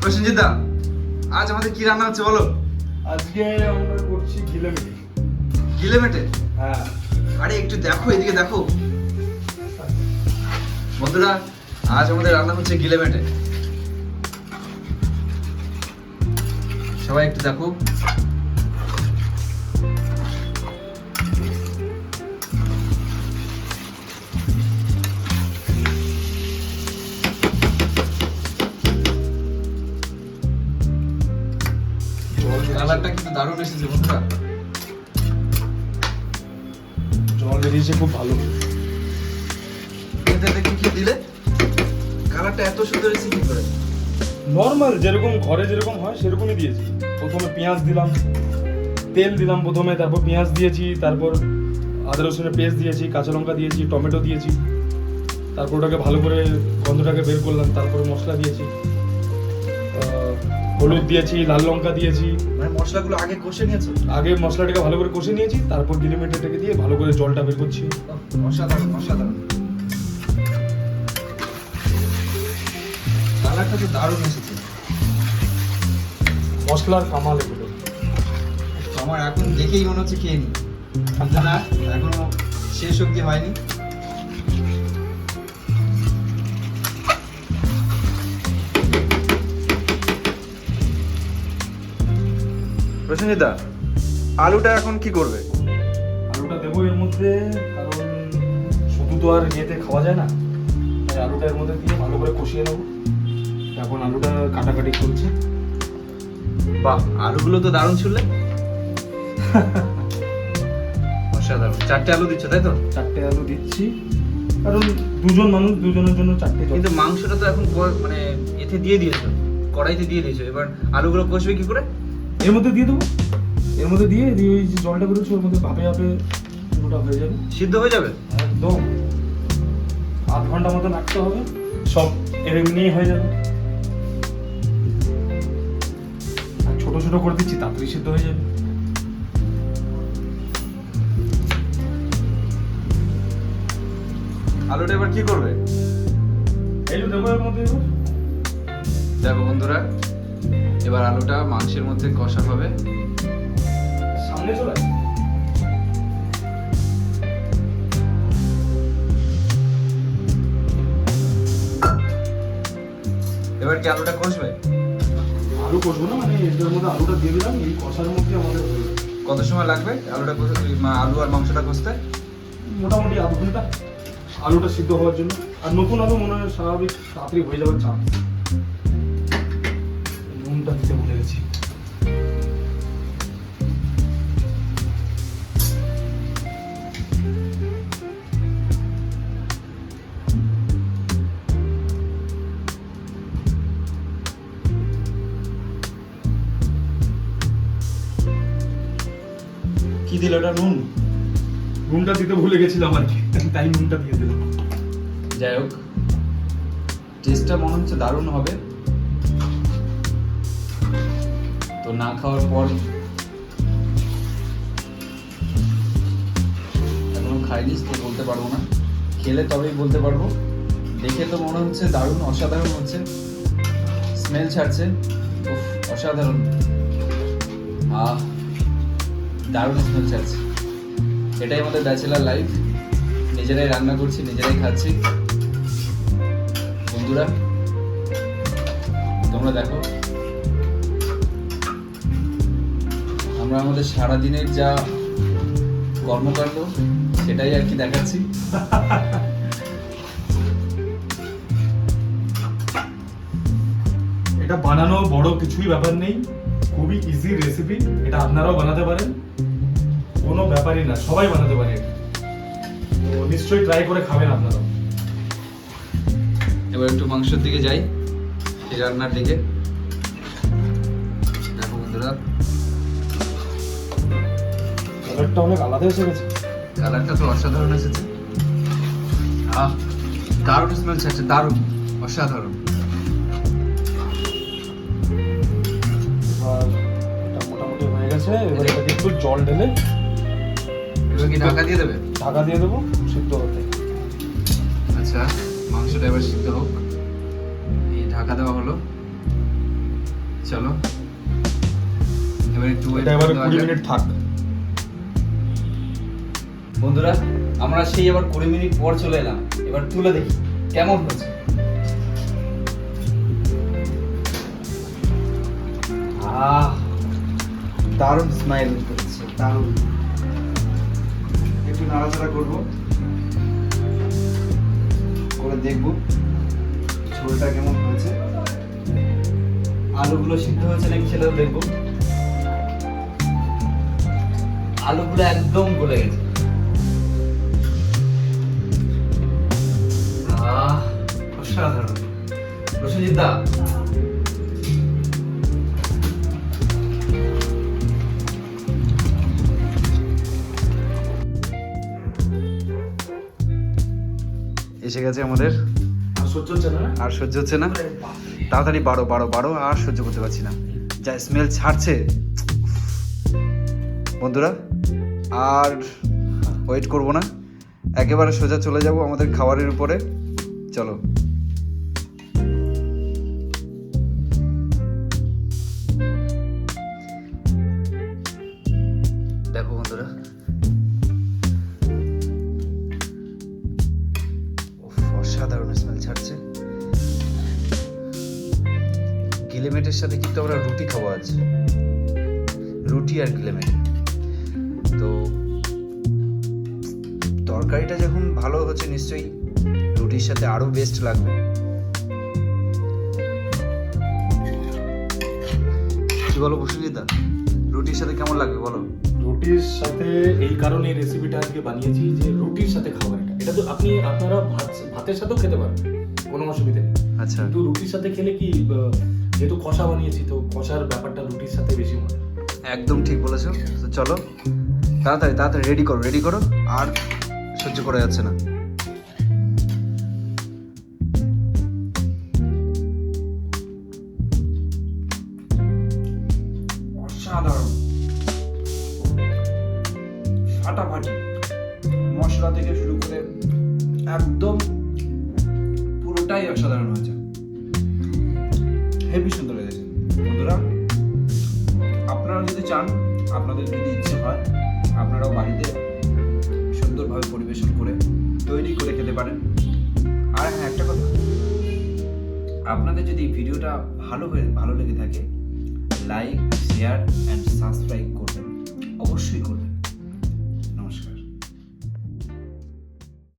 প্রসেনজিৎ দা, আজ আমাদের কি রান্না হচ্ছে বলো? আজকে আমরা করছি গিলেমেটে। গিলেমেটে? হ্যাঁ। আরে একটু দেখো, এদিকে দেখো বন্ধুরা, আজ আমাদের রান্না হচ্ছে গিলেমেটে। সবাই একটু দেখো। কালারটা কিন্তু দারুণ এসেছে বন্ধুরা। জল বেরিয়েছে খুব ভালো। এতে কি দিলে? কালারটা এত সুন্দর এসেছে কি করে? নর্মাল যেরকম ঘরে যেরকম হয় সেরকমই দিয়েছি। প্রথমে পেঁয়াজ দিলাম, তেল দিলাম প্রথমে, তারপর পেঁয়াজ দিয়েছি, তারপর আদা রসুনের পেস্ট দিয়েছি, কাঁচা লঙ্কা দিয়েছি, টমেটো দিয়েছি, তারপর ওটাকে ভালো করে গন্ধটাকে বের করলাম, তারপরে মশলা দিয়েছি, হলুদ দিয়েছি, লাল লঙ্কা দিয়েছি। মানে মশলাগুলো আগে কষে নিয়েছো? আগে মশলাটাকে ভালো করে কষে নিয়েছি, তারপর গিলেমেটেটাকে দিয়ে ভালো করে জলটা বের করছি। অসাধারণ অসাধারণ, কালারটা তো দারুণ এসেছে। মশলার কামাল এগুলো। আমার এখন দেখেই মনে হচ্ছে খেয়ে নি, কিন্তু না, এখনো শেষ অবধি হয়নি। প্রসেনজিৎ দা, আলুটা এখন কি করবে? আলুটা দেবো এর মধ্যে, কারণ শুধু তো আর ইয়েতে খাওয়া যায় না, তাই আলুটা এর মধ্যে দিয়ে ভালো করে কষিয়ে নেবো। এখন আলুটা কাটাকাটি চলছে। বাহ, আলুগুলো তো দারুণ ছিল। অসাধারণ। 4টে আলু দিচ্ছ তাই তো? 4টে আলু দিচ্ছি, কারণ দুজন মানুষ, দুজনের জন্য 4টে। কিন্তু মাংসটা তো এখন মানে এতে দিয়ে দিয়েছো, কড়াইতে দিয়ে দিয়েছো, এবার আলুগুলো কষবে কি করে? এর মধ্যে দিয়ে দেবো, এর মধ্যে দিয়ে ওই যে জলটা বেরোচ্ছে ওর মধ্যে ভাপে ভাপে পুরোটা হয়ে যাবে, সিদ্ধ হয়ে যাবে একদম। 8 ঘন্টা মতো রাখতে হবে, সব এর এমনিই হয়ে যাবে। আর ছোট ছোট করে দিচ্ছি, তাড়াতাড়ি সিদ্ধ হয়ে যাবে। আলুটা এবার কি করবে? এই যে দেবো এর মধ্যে। এবার দেখো বন্ধুরা, এবার আলুটা মাংসের মধ্যে কষা হবে। সামনে চলে এবার কি আলুটা কষবে? আলু কষবো না, মানে এর মধ্যে আলুটা দিয়ে দিলাম, এই কষার মধ্যে আমাদের হয়ে যাবে। কত সময় লাগবে আলুটা আলু আর মাংসটা কষতে? মোটামুটি 8 ঘন্টা আলুটা সিদ্ধ হওয়ার জন্য। আর নতুন আলু মনে হয় স্বাভাবিক তাড়াতাড়ি হয়ে যাওয়ার চাপ। নুনটা দিতে ভুলে গেছি। কি দিল ওটা? নুন? নুনটা দিতে ভুলে গেছিলাম আর কি, তাই নুনটা দিয়ে দিলাম। যাই হোক, টেস্টটা মনে হচ্ছে দারুণ হবে। তো না খাওয়ার পর, এখনো খাইনি তো বলতে পারবো না, খেলে তবেই বলতে পারবো। দেখে তো মনে হচ্ছে দারুণ অসাধারণ হচ্ছে, স্মেল ছাড়ছে, উফ অসাধারণ, দারুণ স্মেল ছাড়ছে। এটাই আমাদের ব্যাচেলার লাইফ, নিজেরাই রান্না করছি, নিজেরাই খাচ্ছি। বন্ধুরা তোমরা দেখো, আমরা আমাদের সারাদিনের যা কর্মকাণ্ড সেটাই আর কি দেখাচ্ছি। এটা বানানো বড় কিছুই ব্যাপার নেই, খুবই ইজি রেসিপি। এটা আপনারাও বানাতে পারেন, কোনো ব্যাপারই না, সবাই বানাতে পারে। তো নিশ্চয়ই ট্রাই করে খাবেন আপনারা। এবার একটু মাংসের দিকে যাই, এই রান্নার দিকে। দেখো বন্ধুরা, কালারটা অনেক আলাদা এসে গেছে। কালারটা তো অসাধারণ এসেছে। দারুণ স্মেল ছাড়ছে, দারুণ অসাধারণ। এবার এটা মোটামুটি হয়ে গেছে। এবার এটাকে একটু জল ঢেলে এবার কি ঢাকা দিয়ে দেবে? ঢাকা দিয়ে দেবো সিদ্ধ হতে। আচ্ছা, মাংসটা এবার সিদ্ধ হোক। এই ঢাকা দেওয়া হলো। চলো এবার একটু wait এটা এবারে করতে 20 হবে। মিনিট থাক। বন্ধুরা আমরা সেই আবার 20 মিনিট পর চলে এলাম, এবার তুলে দেখি কেমন হয়েছে। দারুণ স্মাইল হচ্ছে, দারুণ। একটু নাড়াচাড়া করবো, করে দেখবো ঝোলটা কেমন হয়েছে, আলুগুলো সিদ্ধ হয়েছে নাকি সেটাও দেখবো। আলুগুলো একদম গলে গেছে। অসাধারণ। প্রসেনজিৎ দা, এসে গেছে আমাদের, আর সহ্য হচ্ছে না? আর সহ্য হচ্ছে না। তাড়াতাড়ি বাড়ো বাড়ো বাড়ো, আর সহ্য করতে পারছি না, যা স্মেল ছাড়ছে। বন্ধুরা আর ওয়েট করবো না, একেবারে সোজা চলে যাব আমাদের খাবারের উপরে। চলো। দেখো বন্ধুরা, অসাধারণ স্মেল ছাড়ছে। গিলেমেটের সাথে কিন্তু আমরা রুটি খাবো আজ, রুটি আর গিলেমেট। তো তরকারিটা যখন ভালো হচ্ছে নিশ্চয়ই রুটির সাথে আরো বেস্ট লাগবে। কি বলো প্রসেনজিৎ, রুটির সাথে কেমন লাগবে বলো? রুটির সাথে এই কারণে এই রেসিপিটা আজকে বানিয়েছি যে রুটির সাথে খাবার এটা তো আপনারা ভাতের সাথেও খেতে পারেন, কোনো অসুবিধা নেই। আচ্ছা, কিন্তু রুটির সাথে খেলে কি, যেহেতু কষা বানিয়েছি তো কষার ব্যাপারটা রুটির সাথে বেশি মজা। একদম ঠিক বলেছো। তো চলো তাড়াতাড়ি তাড়াতাড়ি রেডি করো, আর সহ্য করা যাচ্ছে না। অসাধারণ, ফাটাফাটি, মশলা থেকে শুরু করে একদম পুরোটাই অসাধারণ হয়েছে, হেভি সুন্দর লেগেছে। বন্ধুরা আপনারা যদি চান, আপনাদের যদি ইচ্ছে হয়, আপনারাও বাড়িতে সুন্দরভাবে পরিবেশন করে তৈরি করে খেতে পারেন। আর হ্যাঁ, একটা কথা, আপনাদের যদি ভিডিওটা ভালো লেগে থাকে, লাইক, শেয়ার অ্যান্ড সাবস্ক্রাইব করবেন, অবশ্যই করবেন।